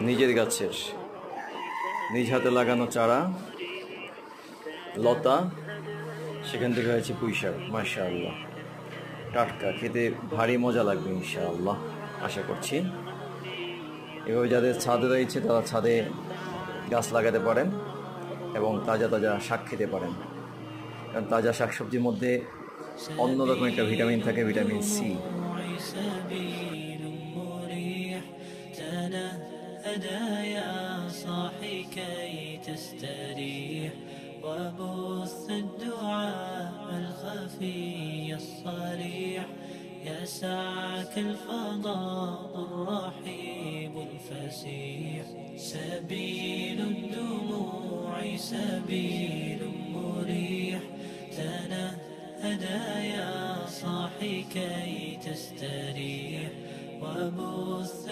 নিজের গাছের নিজ হাতে লাগানো চারা লতা, সেখান থেকে হয়েছে পুঁইশাক। মাশাআল্লাহ, টাটকা, খেতে ভারী মজা লাগবে ইনশাআল্লাহ, আশা করছি। এভাবে যাদের ছাদে রয়েছে তারা ছাদে গাছ লাগাতে পারেন এবং তাজা তাজা শাক খেতে পারেন, কারণ তাজা শাকসবজির মধ্যে অন্যরকম একটা ভিটামিন থাকে, ভিটামিন সি। وبث الدعاء الخفي الصريح يسعك الفضاء الرحيب الفسيح سبيل الدموع سبيل مريح تنهدى يا صاحي كي تستريح وبث